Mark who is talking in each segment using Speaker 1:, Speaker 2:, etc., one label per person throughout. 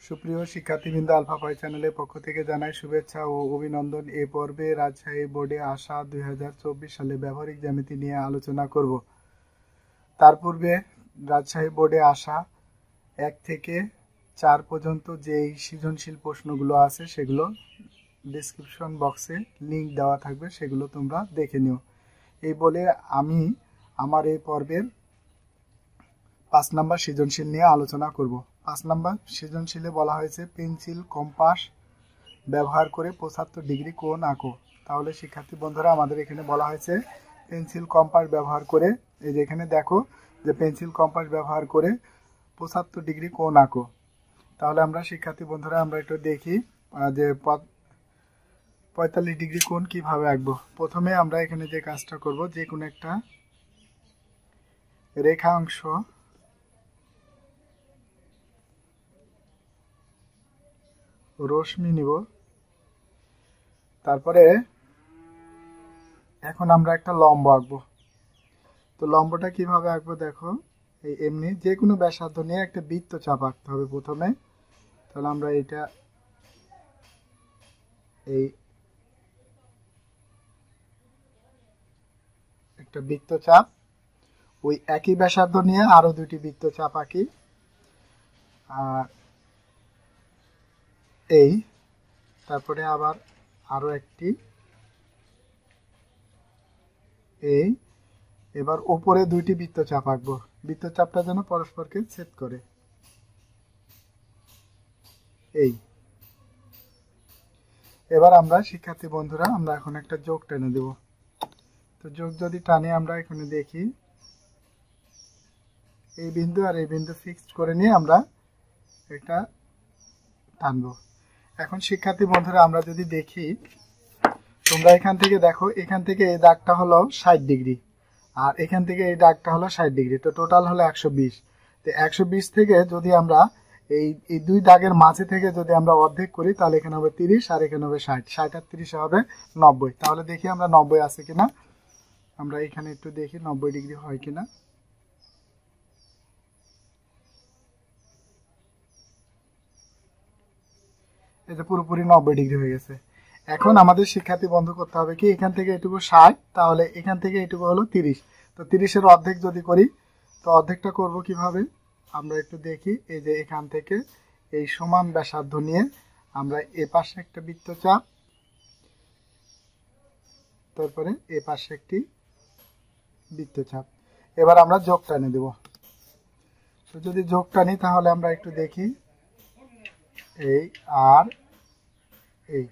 Speaker 1: সুপ্রিয় শিক্ষার্থীবৃন্দ, আলফা পয় চ্যানেলের পক্ষ থেকে জানাই শুভেচ্ছা ও অভিনন্দন। এই পর্বে রাজশাহী বোর্ডে আসা 2024 সালে ব্যবহারিক জ্যামিতি নিয়ে আলোচনা করব। তার পূর্বে রাজশাহী বোর্ডে আসা 1 থেকে 4 পর্যন্ত যেই সৃজনশীল প্রশ্নগুলো আছে সেগুলো ডেসক্রিপশন বক্সে লিংক দেওয়া থাকবে, সেগুলো তোমরা দেখে নিও। এই বলে আমি আমার এই পর্বের 5 নম্বর সৃজনশীল নিয়ে আলোচনা করব। 5 নম্বর সৃজনশীলে বলা হয়েছে পেন্সিল কম্পাস ব্যবহার করে 75 ডিগ্রি কোণ আঁকো। তাহলে শিক্ষার্থী বন্ধুরা, আমাদের এখানে বলা হয়েছে পেন্সিল কম্পাস ব্যবহার করে, এই যে এখানে দেখো যে পেন্সিল কম্পাস ব্যবহার করে 75 ডিগ্রি কোণ আঁকো। তাহলে আমরা শিক্ষার্থী বন্ধুরা আমরা একটু দেখি যে 45 ডিগ্রি কোণ কিভাবে আঁকবো। প্রথমে আমরা এখানে যে কাজটা করব, যে কোনো একটা রেখা অংশ রশ্মি নিব। তারপরে এখন আমরা একটা লম্ব আঁকবো। তো লম্বটা কিভাবে আঁকবো দেখো, এই এমনি যে কোনো ব্যাসার্ধ নিয়ে একটা বৃত্তচাপ আঁকতে হবে প্রথমে। তাহলে আমরা এটা এই একটা বৃত্তচাপ, ওই একই ব্যাসার্ধ নিয়ে আরো দুটি বৃত্তচাপ আঁকি। আর এই তারপরে আবার আরো একটি, এই এবার উপরে দুইটি বৃত্তচাপ আঁকবো। বৃত্তচাপটা যেন পরস্পরকে ছেদ করে। এই এবার আমরা শিক্ষার্থী বন্ধুরা আমরা এখন একটা যোগ টেনে দেব। তো যোগ যদি টানি আমরা এখানে দেখি এই বিন্দু আর এই বিন্দু ফিক্সড করে নিয়ে আমরা এটা টানবো। এখন শিক্ষার্থী বন্ধুরা আমরা যদি দেখি, তোমরা এখান থেকে দেখো, এখান থেকে এই দাগটা হলো 60 ডিগ্রি আর এখান থেকে এই দাগটা হলো 60 ডিগ্রি, তো টোটাল হলো 120। তো 120 থেকে যদি আমরা এই দুই দাগের মাঝে থেকে যদি আমরা অর্ধেক করি তাহলে এখানে হবে 30 আর এখানে হবে 60, 60 আর 30 হবে 90। তাহলে দেখি আমরা 90 আছে কিনা। আমরা এখানে একটু দেখি 90 ডিগ্রি হয় কিনা। এই যে পুরোপুরি 90 ডিগ্রি হয়ে গেছে। এখন আমাদের শিক্ষার্থী বন্ধ করতে হবে কি, এখান থেকে এটুকু 60, তাহলে এখান থেকে এটুকু হলো 30। তো 30-এর অর্ধেক যদি করি, তো অর্ধেকটা করব কিভাবে আমরা একটু দেখি। এই যে এখান থেকে এই সমান ব্যাসার্ধ নিয়ে আমরা এ পাশে একটা বৃত্তচাপ, তারপরে এ পাশে একটি বৃত্তচাপ। এবার আমরা যোগ টানে দেব। তো যদি যোগ টানি তাহলে আমরা একটু দেখি এই আর এই,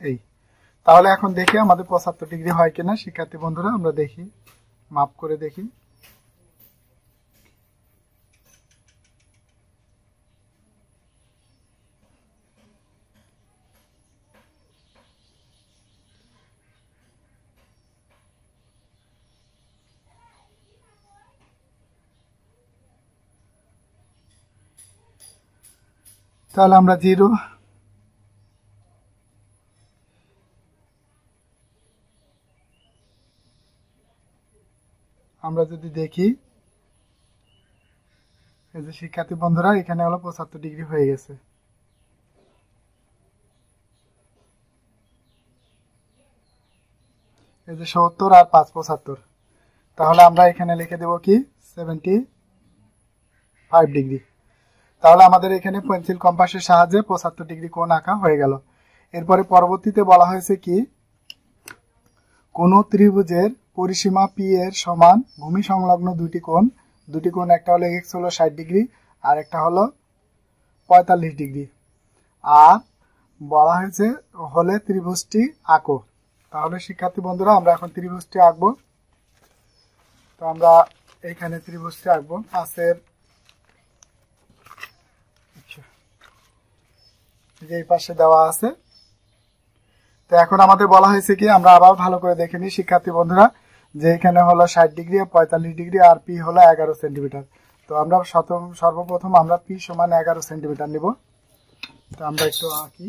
Speaker 1: এই তাহলে এখন দেখি আমাদের 75 ডিগ্রি হয় কিনা। শিক্ষার্থী বন্ধুরা আমরা দেখি, মাপ করে দেখি। তাহলে আমরা 0, আমরা যদি দেখি এই যে শিক্ষার্থী বন্ধুরা এখানে হলো 75 ডিগ্রি হয়ে গেছে। এই যে 70 আর 5 75, তাহলে আমরা এখানে লিখে দেব কি 75 ডিগ্রি। তাহলে আমাদের এখানে পেন্সিল কম্পাসের সাহায্যে 75 ডিগ্রি কোণ আঁকা হয়ে গেল। এরপরে পরবর্তীতে বলা হয়েছে কি, কোন ত্রিভুজের পরিসীমা পি এর সমান ভূমি সংলগ্ন দুটি কোণ, একটা হলো এক্স হলো 60 ডিগ্রি আর একটা হলো 45 ডিগ্রি, আর বলা হয়েছে হলে ত্রিভুজটি আঁকো। তাহলে শিক্ষার্থী বন্ধুরা আমরা এখন ত্রিভুজটি আঁকবো। তো আমরা এখানে ত্রিভুজটি আঁকবো। পাশের যে এই পাশে দেওয়া আছে। তো এখন আমাদের বলা হয়েছে কি, আমরা আবার ভালো করে দেখে নিই শিক্ষার্থী বন্ধুরা, যে এখানে হলো 60 ডিগ্রি 45 ডিগ্রি আর পি হলো 11 সেন্টিমিটার। তো আমরা সর্বপ্রথম আমরা পি সমান 11 সেন্টিমিটার নিব। তো আমরা একটু আঁকি।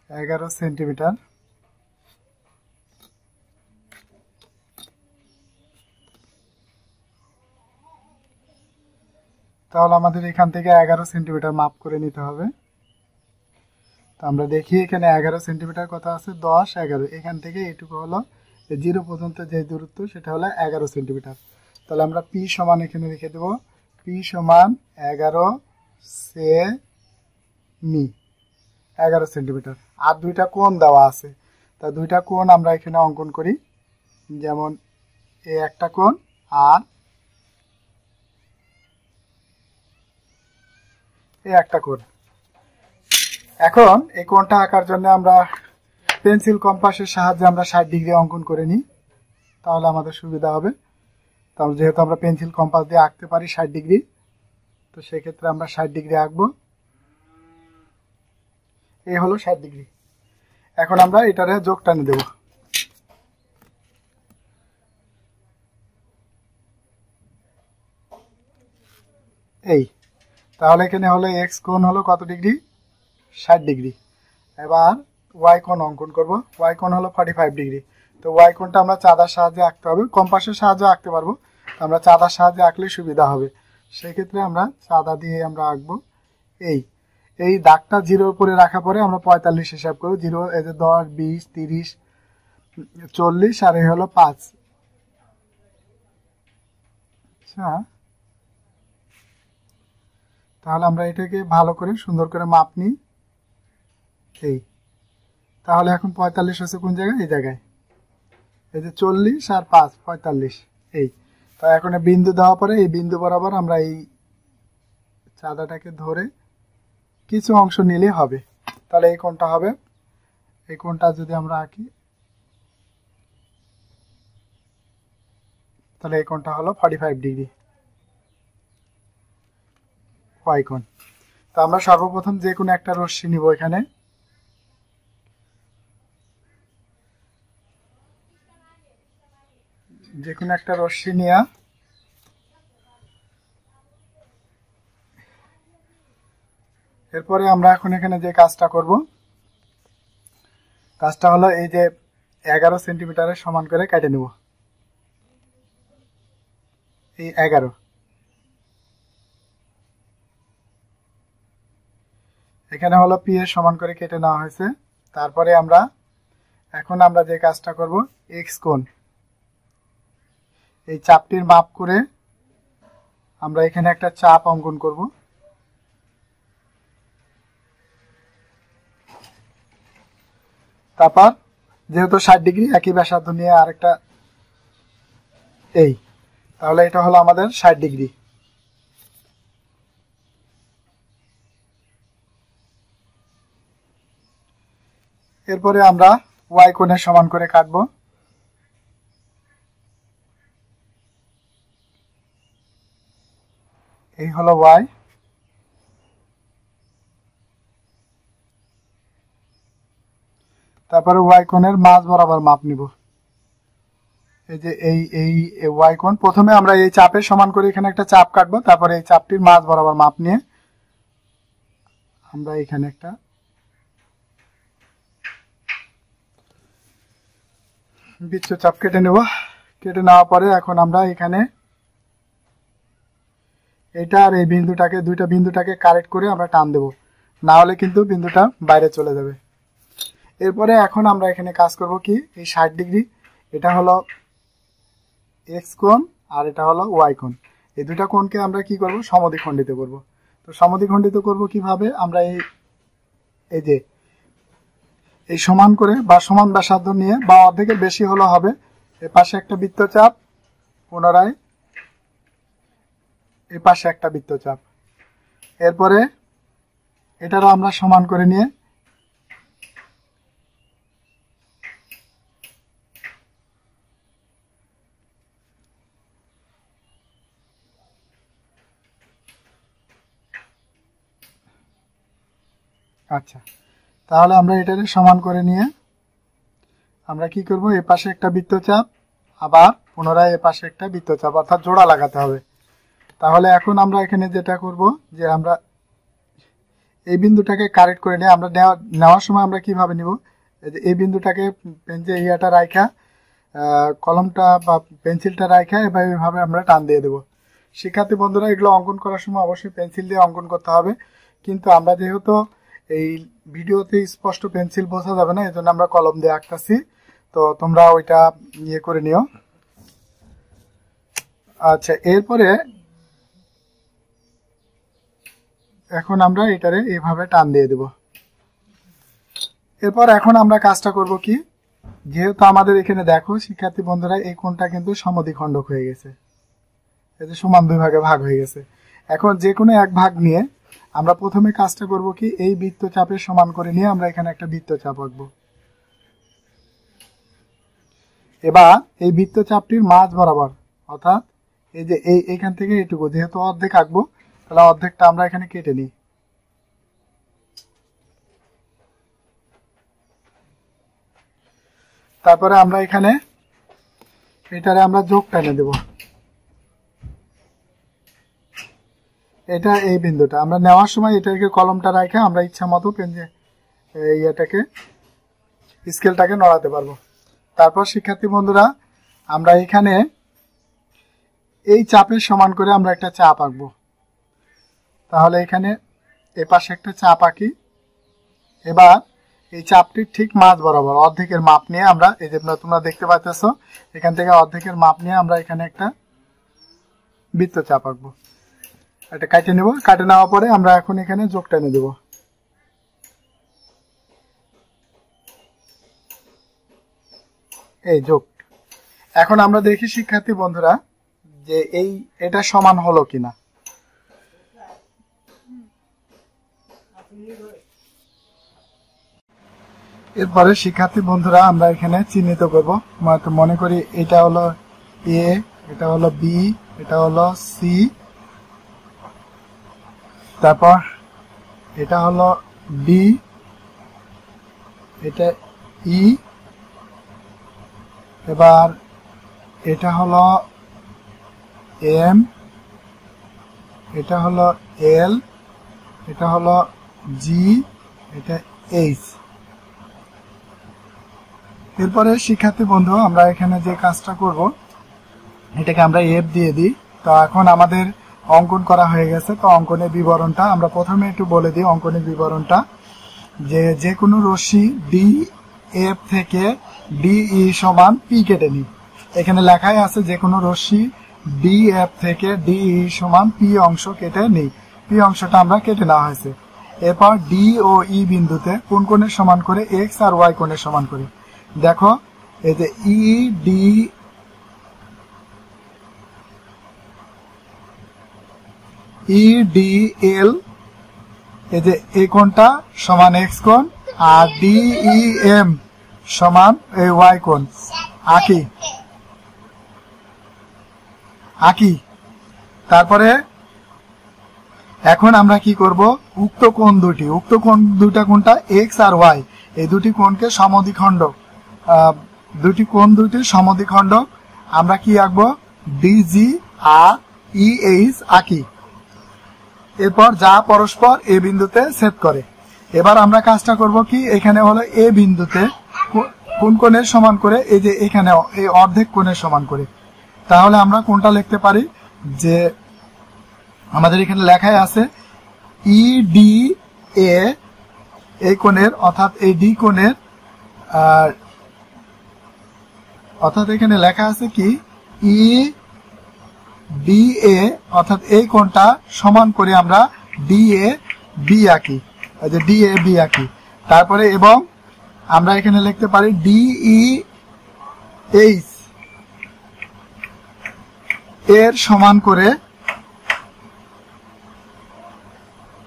Speaker 1: 11 সেন্টিমিটার। তাহলে আমাদের এখান থেকে 11 সেন্টিমিটার মাপ করে নিতে হবে। তো আমরা দেখি এখানে 11 সেন্টিমিটার কত আছে, 10 11, এখান থেকে এটুকু হলো 0 পর্যন্ত যে দূরত্ব সেটা হলো 11 সেন্টিমিটার। তাহলে আমরা পি সমান এখানে লিখে দেব, পি সমান 11 সেমি, 11 সেন্টিমিটার। আর দুইটা কোণ দেওয়া আছে, তা দুইটা কোণ আমরা এখানে অঙ্কন করি, যেমন এই একটা কোণ আর এই একটা কোণ। এখন এই কোণটা আঁকার জন্য আমরা পেন্সিল কম্পাসের সাহায্যে আমরা 60 ডিগ্রি অঙ্কন করে নিই, তাহলে আমাদের সুবিধা হবে। তাহলে যেহেতু আমরা পেন্সিল কম্পাস দিয়ে আঁকতে পারি 60 ডিগ্রি, তো সেক্ষেত্রে আমরা 60 ডিগ্রি আঁকবো। এই হলো 60 ডিগ্রি। এখন আমরা এটারে যোগ টানে দেব। এই তাহলে এখানে হলো এক্স কোণ হলো কত ডিগ্রি, 60 ডিগ্রি। এবার ওয়াই কোণ অঙ্কন করব, ওয়াই কোণ হলো 45 ডিগ্রি। তো ওয়াই কোণটা আমরা চাঁদার সাহায্যে আঁকতে হবে, কম্পাসের সাহায্যে আঁকতে পারবো, আমরা চাঁদার সাহায্যে আঁকলে সুবিধা হবে। সেক্ষেত্রে আমরা চাঁদা দিয়ে আমরা আঁকবো। এই দাগটা 0 উপরে রাখা পরে আমরা 45 হিসাব করবো, 0 এই যে 10 20 30 40 আর এই হলো 5। আচ্ছা, তাহলে আমরা এটাকে ভালো করে সুন্দর করে মাপ নিই। এই তাহলে এখন 45 হচ্ছে কোন জায়গায়, এই জায়গায়, এই যে 40 আর 5 45। এই তো এখন বিন্দু দেওয়া পরে এই বিন্দু বরাবর আমরা এই চাঁদাটাকে ধরে কিছু অংশ নিলে হবে। তাহলে এই কোণটা হবে, এই কোণটা যদি আমরা আঁকি তাহলে এই কোণটা হলো 45 ডিগ্রি, ওয়াই কোণ। তো আমরা সর্বপ্রথম যে কোনো একটা রশ্মি নিব, এখানে যে কোনো একটা রশ্মি নিয়ে এরপরে আমরা এখন এখানে যে কাজটা করব, কাজটা হলো এই যে 11 সেন্টিমিটারের সমান করে কেটে নেব। এই 11 এখানে হলো পি এর সমান করে কেটে নেওয়া হয়েছে। তারপরে এখন আমরা যে কাজটা করব, এক্স কোণ, এই চাপটির মাপ করে আমরা এখানে একটা চাপ অঙ্কন করব। তারপর যেহেতু 60 ডিগ্রি একই ব্যাসার্ধ নিয়ে আরেকটা, তাহলে এটা হলো আমাদের 60 ডিগ্রি। এরপরে আমরা ওয়াই কোণের সমান করে কাটবো। এই হলো ওয়াই। তারপরে ওয়াই কোণের মাঝ বরাবর মাপ নিব। এই যে এই ওয়াই কোণ, প্রথমে আমরা এই চাপের সমান করে এখানে একটা চাপ কাটবো, তারপরে এই চাপটির মাঝ বরাবর মাপ নিয়ে আমরা এখানে একটা বৃত্তচাপ কেটে নেব। কেটে নেওয়ার পরে এখন আমরা এখানে এটা আর এই বিন্দুটাকে, দুইটা বিন্দুটাকে কারেক্ট করে আমরা টান দেব, না হলে কিন্তু বিন্দুটা বাইরে চলে যাবে। এরপরে এখন আমরা এখানে কাজ করব কি, এই 60 ডিগ্রি, এটা হলো এক্স কোণ আর এটা হলো ওয়াই কোণ, এই দুটা কোণকে আমরা কি করব, সমদ্বিখণ্ডিত করব। তো সমদ্বিখণ্ডিত করব কিভাবে, আমরা এই যে এই সমান করে বা সমান ব্যাসার্ধ নিয়ে বা অর্ধেকের বেশি হলো হবে, এর পাশে একটা বৃত্তচাপ, পুনরায় এর পাশে একটা বৃত্তচাপ, এরপরে এটারও আমরা সমান করে নিয়ে আচ্ছা, তাহলে আমরা এটাকে সমান করে নিয়ে আমরা কি করব, এ পাশে একটা বৃত্তচাপ, আবার পুনরায় এ পাশে একটা বৃত্তচাপ, অর্থাৎ জোড়া লাগাতে হবে। তাহলে এখন আমরা এখানে যেটা করব, যে আমরা এই বিন্দুটাকে কারেক্ট করে নিয়ে আমরা নেওয়ার সময় আমরা কিভাবে নিব, এই বিন্দুটাকে পেন্সিল ইয়াটা রাখা কলমটা বা পেন্সিলটা রাখা এভাবে আমরা টান দিয়ে দেব। শিক্ষার্থী বন্ধুরা, এগুলো অঙ্কন করার সময় অবশ্যই পেন্সিল দিয়ে অঙ্কন করতে হবে, কিন্তু আমরা যেহেতু এই ভিডিওতে স্পষ্ট পেন্সিল বোঝা যাবে না, এজন্য আমরা কলম দিয়ে আঁকতেছি। তো তোমরা ওইটা ইয়ে করে নিও। আচ্ছা, এরপরে এখন আমরা এটারে এইভাবে টান দিয়ে দেব। এরপর এখন আমরা কাজটা করব কি, যেহেতু আমাদের এখানে দেখো শিক্ষার্থী বন্ধুরা, এই কোণটা কিন্তু সমদ্বিখণ্ডক হয়ে গেছে, এই যে সমান দুই ভাগে ভাগ হয়ে গেছে। এখন যে কোনো এক ভাগ নিয়ে আমরা প্রথমে কাজটা করব কি, এই বৃত্তচাপের সমান করে নিয়ে আমরা এখানে একটা বৃত্তচাপ আঁকবো। এবার এই বৃত্তচাপটির মাঝ বরাবর, অর্থাৎ এই যে এইখান থেকে এইটুকু, যেহেতু অর্ধেক আঁকবো তাহলে অর্ধেকটা আমরা এখানে কেটে নিই। তারপরে আমরা এখানে এটারে আমরা যোগ টেনে দেব। এটা এই বিন্দুটা আমরা নেওয়ার সময় এটাকে কলমটা রাখে আমরা ইচ্ছা মতো এটাকে স্কেলটাকে নড়াতে পারবো। তারপর শিক্ষার্থী বন্ধুরা, আমরা এখানে এই চাপের সমান করে আমরা একটা চাপ আঁকবো। তাহলে এখানে এ পাশে একটা চাপ আঁকি। এবার এই চাপটির ঠিক মাঝ বরাবর অর্ধেকের মাপ নিয়ে আমরা, এই যে তোমরা দেখতে পাচ্ছো, এখান থেকে অর্ধেকের মাপ নিয়ে আমরা এখানে একটা বৃত্তচাপ আঁকবো। এটা কাটে নেব। কাটে নেওয়ার পরে আমরা এখন এখানে যোগ টেনে দেব। এই যোগ। এখন আমরা দেখি শিক্ষার্থী বন্ধুরা যে এটা সমান হলো কিনা। এরপরে শিক্ষার্থী বন্ধুরা আমরা এখানে চিহ্নিত করব। মনে করি এটা হলো এ, এটা হলো বি, এটা হলো সি, তারপর এটা হলো ডি, এটা ই, এবার এটা হলো এম, এটা হলো এল, এটা হলো জি, এটা এইচ। এরপরে শিক্ষার্থী বন্ধু আমরা এখানে যে কাজটা করব, এটাকে আমরা এফ দিয়ে দিই। তো এখন আমাদের অঙ্কন করা হয়ে গেছে। তো অঙ্কনের বিবরণটা আমরা প্রথমে একটু বলে দিই। অঙ্কনের বিবরণটা যে কোনো রশ্মি ডি এফ থেকে ডিই সমান পি কেটে নিই। এখানে লেখাই আছে যে কোনো রশ্মি ডি এফ থেকে ডিই সমান পি অংশ কেটে নিই। পি অংশটা আমরা কেটে নেওয়া হয়েছে। এরপর ডি ও ই বিন্দুতে কোন কোণের সমান করে, এক্স আর ওয়াই কোণের সমান করে। দেখো এই যে EDL, এই যে এই কোণটা সমান এক্স কোণ, আর DEM সমান এই ওয়াই কোণ। আঁকি। তারপরে এখন আমরা কি করব, উক্ত কোণ দুটা কোণটা এক্স আর ওয়াই, এই দুটি কোণকে সমদ্বিখণ্ডক, আমরা কি আঁকবো, ডিজি আর ইএইচ আঁকি। এরপর যা পরস্পর এ বিন্দুতে ছেদ করে। এবার আমরা কাজটা করব কি, এখানে হলো এ বিন্দুতে কোন কোণের সমান করে, এই যে এখানে এই অর্ধেক কোণের সমান করে। তাহলে আমরা কোনটা লিখতে পারি, যে আমাদের এখানে লেখাই আছে EDA এই কোণের, অর্থাৎ এই ডি কোণের, অর্থাৎ এখানে লেখা আছে কি EDA, অর্থাৎ এই কোণটা সমান করে আমরা DAB আঁকি, যে DAB আঁকি। তারপরে এবং আমরা এখানে লিখতে পারি DEH এর সমান করে,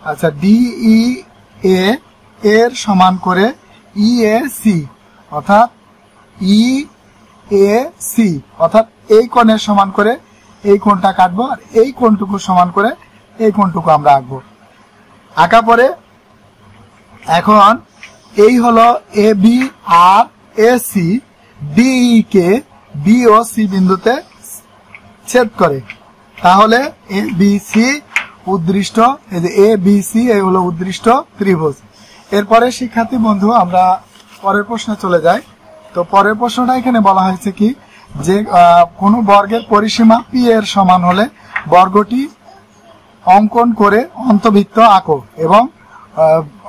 Speaker 1: আচ্ছা DEA এর সমান করে EAC, অর্থাৎ EAC, অর্থাৎ এই কোণের সমান করে এই কোণটা কাটবো, আর এই কোণটুকু সমান করে এই কোণটুকু আমরা আঁকবো। আঁকা পরে এখন এই হলো AB আর AC, DE কে B ও C বিন্দুতে ছেদ করে। তাহলে ABC উদ্দৃষ্ট, এই যে এ বি সি এই হলো উদ্দৃষ্ট ত্রিভুজ। এরপরে শিক্ষার্থী বন্ধু আমরা পরের প্রশ্নে চলে যাই। তো পরের প্রশ্নটা এখানে বলা হয়েছে কি যে কোনো বর্গের পরিসীমা পি এর সমান হলে বর্গটি অঙ্কন করে অন্তবৃত্ত আঁকো এবং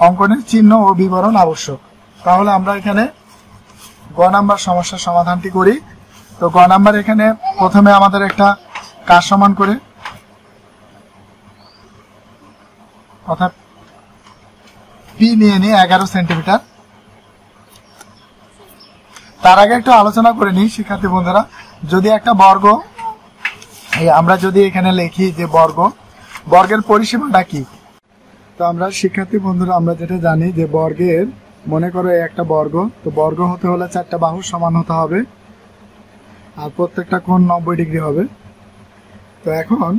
Speaker 1: অঙ্কনের চিহ্ন ও বিবরণ আবশ্যক। তাহলে আমরা এখানে গ নাম্বার সমস্যার সমাধানটি করি। তো গ নাম্বার এখানে প্রথমে আমাদের একটা কাজ সমান করে অর্থাৎ পি নিয়ে নিই 11 সেন্টিমিটার। তার আগে একটু আলোচনা করে নিই শিক্ষার্থী বন্ধুরা, যদি একটা বর্গ আমরা যদি এখানে লিখি যে বর্গের পরিসীমাটা কি, তো আমরা শিক্ষার্থী বন্ধুরা আমরা যেটা জানি যে বর্গের, মনে করো একটা বর্গ, তো বর্গ হতে হলে 4টা বাহু সমান হতে হবে আর প্রত্যেকটা কোণ 90 ডিগ্রি হবে। তো এখন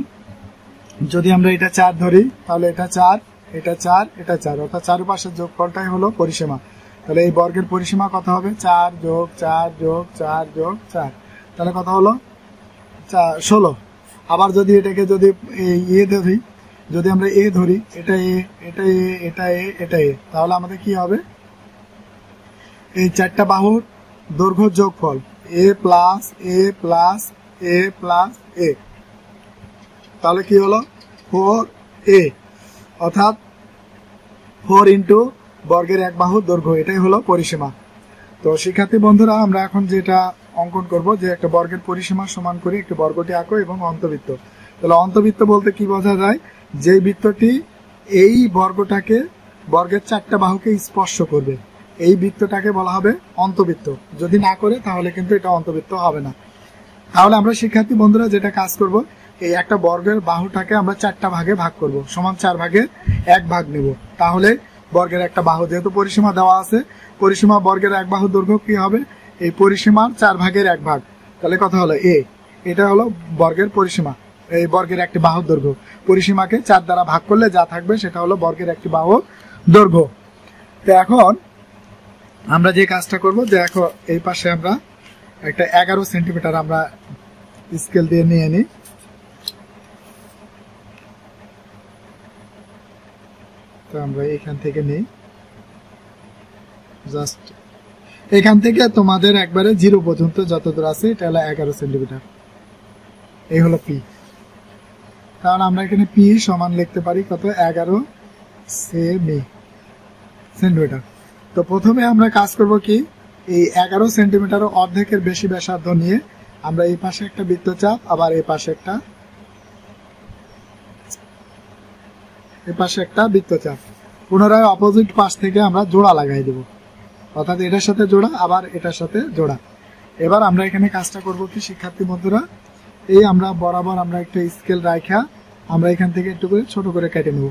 Speaker 1: যদি আমরা এটা 4 ধরি তাহলে এটা 4, এটা 4, এটা 4, অর্থাৎ চারপাশের যোগফলটাই হলো পরিসীমা। তাহলে এই বর্গের পরিসীমা কত হবে? 4 যোগ 4 যোগ 4 যোগ 4, তাহলে কত হলো? 16। আবার যদি এটাকে যদি এ ধরি, যদি আমরা এ ধরি, এটা এ, এটা এ, এটা এ, এটা এ, তাহলে আমাদের কি হবে? এই 4টা বাহুর দৈর্ঘ্য যোগফল এ প্লাস এ প্লাস এ প্লাস এ, তাহলে কি হলো? 4a, অর্থাৎ 4 ইন্টু বর্গের এক বাহুর দৈর্ঘ্য, এটাই হলো পরিসীমা। তো শিক্ষার্থী বন্ধুরা আমরা এখন যেটা অঙ্কন করব যে একটা বর্গের পরিসীমা সমান করে একটি বর্গটি আঁকো এবং অন্তবৃত্ত। তাহলে অন্তবৃত্ত বলতে কি বোঝা যায়? যে বৃত্তটি এই বর্গটাকে, বর্গের 4টা বাহুকে স্পর্শ করবে, এই বৃত্তটাকে বলা হবে অন্তবৃত্ত। যদি না করে তাহলে কিন্তু এটা অন্তবৃত্ত হবে না। তাহলে আমরা শিক্ষার্থী বন্ধুরা যেটা কাজ করব, এই একটা বর্গের বাহুটাকে আমরা 4টা ভাগে ভাগ করব, সমান 4 ভাগে 1 ভাগ নেব। তাহলে বর্গের একটা বাহু, যেহেতু পরিসীমা দেওয়া আছে, পরিসীমা বর্গের এক বাহু দৈর্ঘ্য কি হবে? এই পরিসীমার 4 ভাগের 1 ভাগ, তাহলে কত হলো? এ। এটা হলো বর্গের পরিসীমা, এই বর্গের একটি বাহুর দৈর্ঘ্য। পরিসীমাকে 4 দ্বারা ভাগ করলে যা থাকবে সেটা হলো বর্গের একটি বাহুর দৈর্ঘ্য। তো এখন আমরা যে কাজটা করব, দেখো এই পাশে আমরা একটা 11 সেন্টিমিটার আমরা স্কেল দিয়ে নিয়ে নিই। তো আমরা এখান থেকে নিই, জাস্ট এখান থেকে তোমাদের একবারে 0 পর্যন্ত যত দূর আছে এটা হলো 11 সেন্টিমিটার, এই হলো পি। কারণ আমরা এখানে পি সমান লিখতে পারি কত? 11 সেন্টিমিটার। তো প্রথমে আমরা কাজ করব কি, এই 11 সেন্টিমিটার অর্ধেকের বেশি ব্যাসার্ধ নিয়ে আমরা এই পাশে একটা বৃত্তচাপ, আবার এই পাশে একটা বৃত্তচাপ, পুনরায় অপোজিট পাশ থেকে আমরা জোড়া লাগাই দেব, অর্থাৎ এটার সাথে জোড়া, আবার এটার সাথে জোড়া। এবার আমরা এখানে কাজটা করব কি শিক্ষার্থী বন্ধুরা, এই আমরা বরাবর আমরা একটা স্কেল রাখা আমরা এখান থেকে একটু করে ছোট করে কেটে নেব।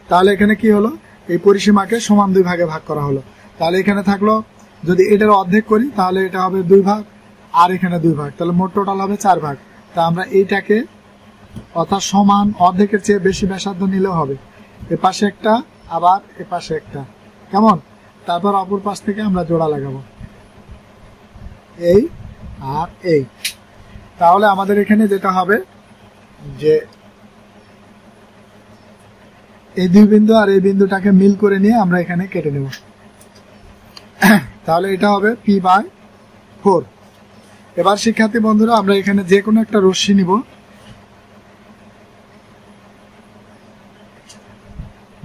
Speaker 1: তাহলে এখানে কি হলো? এই পরিসীমাকে সমান 2 ভাগে ভাগ করা হলো। তাহলে এখানে থাকলো, যদি এটার অর্ধেক করি তাহলে এটা হবে 2 ভাগ, আর এখানে 2 ভাগ, তাহলে মোট টোটাল হবে 4 ভাগ। তা আমরা এইটাকে, অর্থাৎ সমান অর্ধেকের চেয়ে বেশি ব্যাসার্ধ নিলেও হবে, এ পাশে একটা আবার এ পাশে একটা, কেমন? তারপর অপর পাশ থেকে আমরা জোড়া লাগাবো, এই আর এই। তাহলে আমাদের এখানে যেটা হবে যে এই 2 বিন্দু আর এই বিন্দুটাকে মিল করে নিয়ে আমরা এখানে কেটে নেব। তাহলে এটা হবে p/4। এবার শিক্ষার্থী বন্ধুরা আমরা এখানে যে কোনো একটা রশ্মি নিব,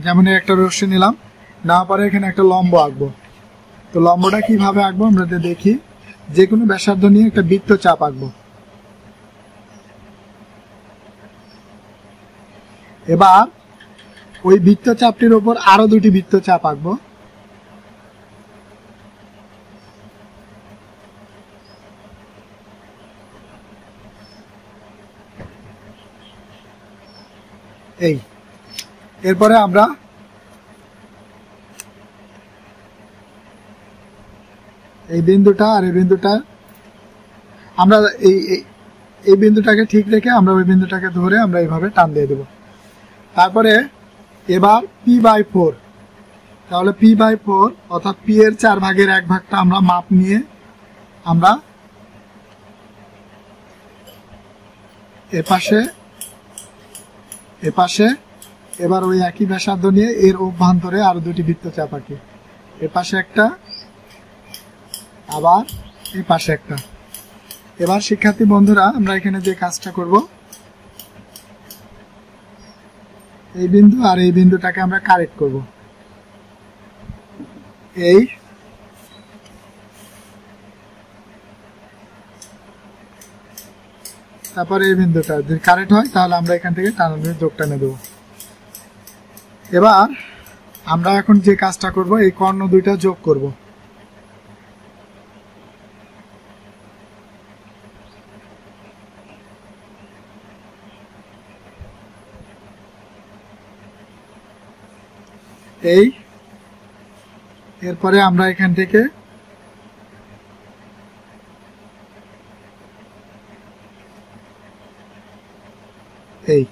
Speaker 1: যেমন একটা রশ্মি নিলাম, না পারে এখানে একটা লম্ব আঁকবো। তো লম্বটা কিভাবে আঁকবো আমরা দেখি, যে কোনো ব্যাসার্ধ নিয়ে একটা বৃত্তচাপ আঁকবো। এবার ওই বৃত্তচাপটির উপর আরো 2টি বৃত্তচাপ আঁকবো। এই এরপরে আমরা এই বিন্দুটা আর এই বিন্দুটা, আমরা এই বিন্দুটাকে ঠিক রেখে আমরা ওই বিন্দুটাকে ধরে আমরা এইভাবে টান দিয়ে দেব। তারপরে এবার p/4, তাহলে p/4 অর্থাৎ p এর 4 ভাগের 1 ভাগটা আমরা মাপ নিয়ে আমরা এপাশে এবার ওই একই ব্যাসার্ধ নিয়ে এর অভ্যন্তরে আরো দুটি বৃত্তচাপ আঁকি। এর পাশে একটা, আবার এই পাশে একটা। এবার শিক্ষার্থী বন্ধুরা আমরা এখানে যে কাজটা করব, এই বিন্দু আর এই বিন্দুটাকে আমরা কারেক্ট করব। এই তারপরে এই বিন্দুটা যদি কারেক্ট হয় তাহলে আমরা এখান থেকে টানানোর যোগ টেনে দেবো। এবার আমরা এখন যে কাজটা করব, এই কর্ণ দুইটা যোগ করব। এই এরপরে আমরা এখান থেকে এই,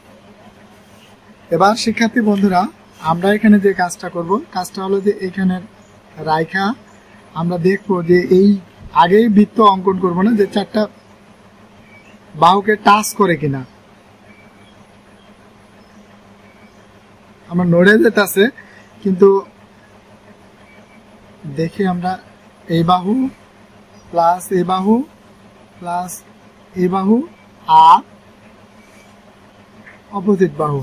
Speaker 1: এবার শিক্ষার্থী বন্ধুরা আমরা এখানে যে কাজটা করব, কাজটা হলো যে এখানে রাইখা আমরা দেখবো যে এই আগেই বৃত্ত অঙ্কন করব না, যে চারটা বাহুকে টাচ করে কিনা। আমার নড়ে যেতেছে, কিন্তু দেখি আমরা এই বাহু প্লাস এই বাহু প্লাস এই বাহু আর অপোজিট বাহু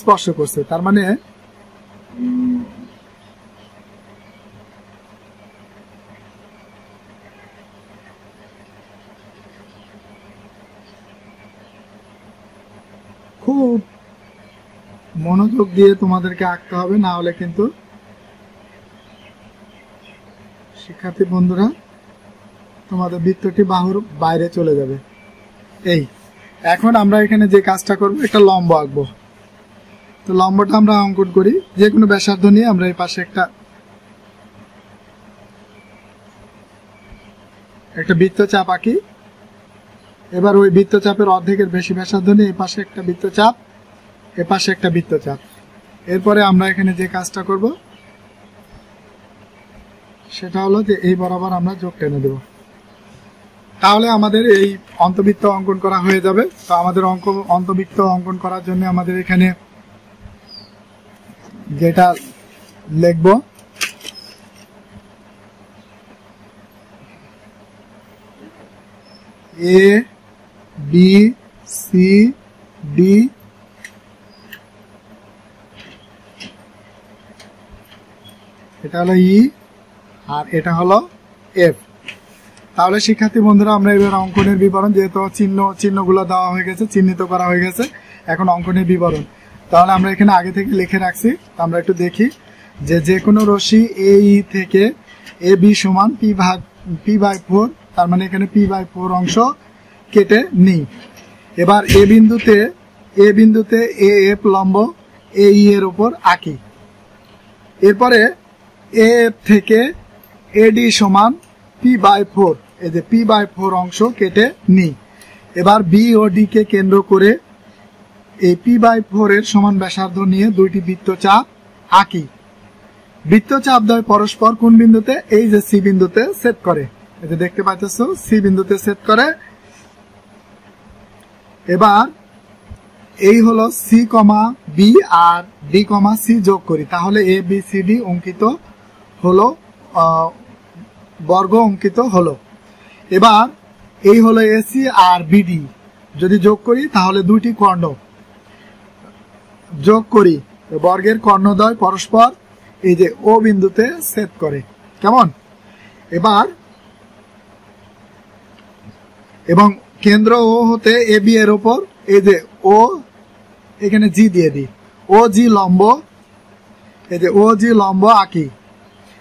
Speaker 1: স্পর্শ করছে, তার মানে খুব মনোযোগ দিয়ে তোমাদেরকে আঁকতে হবে, না হলে কিন্তু শিক্ষার্থী বন্ধুরা তোমাদের বৃত্তটি বাহুর বাইরে চলে যাবে। এই এখন আমরা এখানে যে কাজটা করব, একটা লম্ব আঁকবো। তো লম্বটা আমরা অঙ্কন করি, যে কোনো ব্যাসার্ধ নিয়ে আমরা এই পাশে একটা বৃত্তচাপ আঁকি। এবার ওই বৃত্তচাপের অর্ধেকের বেশি ব্যাসার্ধ নিয়ে এই পাশে একটা বৃত্তচাপ, এ পাশে একটা বৃত্তচাপ। এরপরে আমরা এখানে যে কাজটা করব সেটা হলো যে এই বরাবর আমরা যোগ টেনে দেব। তাহলে আমাদের এই অন্তবৃত্ত অঙ্কন করা হয়ে যাবে। তো আমাদের অন্তবৃত্ত অঙ্কন করার জন্য আমাদের এখানে যেটা লিখব, এ বি সি ডি, এটা হলো ই আর এটা হলো এফ। তাহলে শিক্ষার্থী বন্ধুরা আমরা এবার অঙ্কনের বিবরণ, যেহেতু চিহ্নগুলো দেওয়া হয়ে গেছে, চিহ্নিত করা হয়ে গেছে, এখন অঙ্কনের বিবরণ। তাহলে আমরা এখানে আগে থেকে লিখে রাখছি। আমরা একটু দেখি যে কোনো রশ্মি এ ই থেকে এ বি সমান পি বাই 4, তার মানে এখানে p/4 অংশ কেটে নিই। এবার এ বিন্দুতে এ এফ লম্ব এ ই এর উপর আঁকি। এরপরে এ থেকে এডি সমান p/4, এই যে p/4 অংশ কেটে নিই। এবার বি ও ডি কে কেন্দ্র করে এই p/4 এর সমান ব্যাসার্ধ নিয়ে দুইটি বৃত্তচাপ আঁকি। বৃত্তচাপ দ্বয় পরস্পর কোন বিন্দুতে? এই যে সি বিন্দুতে ছেদ করে, এই যে দেখতে পাচ্ছ সি বিন্দুতে ছেদ করে। এবার এই হলো সি কমা বি আর ডি কমা সি যোগ করি, তাহলে এ বি সি ডি অঙ্কিত হলো, বর্গ অঙ্কিত হলো। এবার এই হলো এসি আর বিডি, যদি যোগ করি তাহলে দুইটি কর্ণ যোগ করি, বর্গের কর্ণদ্বয় পরস্পর এই যে ও বিন্দুতে ছেদ করে, কেমন? এবার এবং কেন্দ্র ও হতে এ বি এর উপর এই যে ও, এখানে জি দিয়ে দিই, ও জি লম্ব, এই যে ও জি লম্ব আঁকি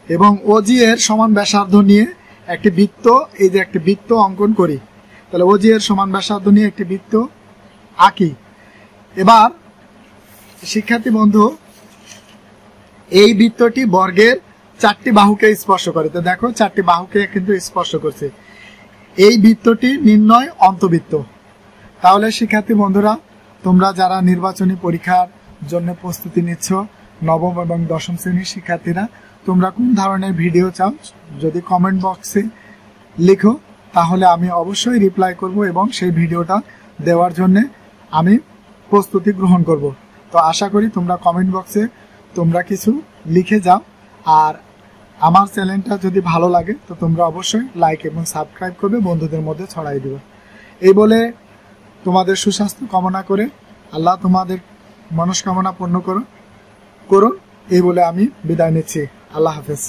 Speaker 1: এবং ও জি এর সমান ব্যাসার্ধ নিয়ে একটি বৃত্ত, এই যে একটি বৃত্ত অঙ্কন করি। তাহলে ও জি এর সমান ব্যাসার্ধ নিয়ে একটি বৃত্ত আঁকি। এবার শিক্ষার্থী বন্ধু এই বৃত্তটি বর্গের চারটি বাহুকে স্পর্শ করে, তো দেখো চারটি বাহুকে কিন্তু স্পর্শ করছে। এই বৃত্তটি নির্ণয় অন্তবৃত্ত। তাহলে শিক্ষার্থী বন্ধুরা তোমরা যারা নির্বাচনী পরীক্ষার জন্য প্রস্তুতি নিচ্ছ, নবম এবং দশম শ্রেণীর শিক্ষার্থীরা, তোমরা কোন ধরনের ভিডিও চাও যদি কমেন্ট বক্সে লিখো, তাহলে আমি অবশ্যই রিপ্লাই করব এবং সেই ভিডিওটা দেওয়ার জন্য আমি প্রস্তুতি গ্রহণ করব। তো আশা করি তোমরা কমেন্ট বক্সে তোমরা কিছু লিখে যাও। আর আমার চ্যানেলটা যদি ভালো লাগে তো তোমরা অবশ্যই লাইক এবং সাবস্ক্রাইব করবে, বন্ধুদের মধ্যে ছড়াই দিবে। এই বলে তোমাদের সুস্বাস্থ্য কামনা করে আল্লাহ তোমাদের মনস্কামনা পূর্ণ করুন এই বলে আমি বিদায় নিচ্ছি। আল্লাহ হাফেজ।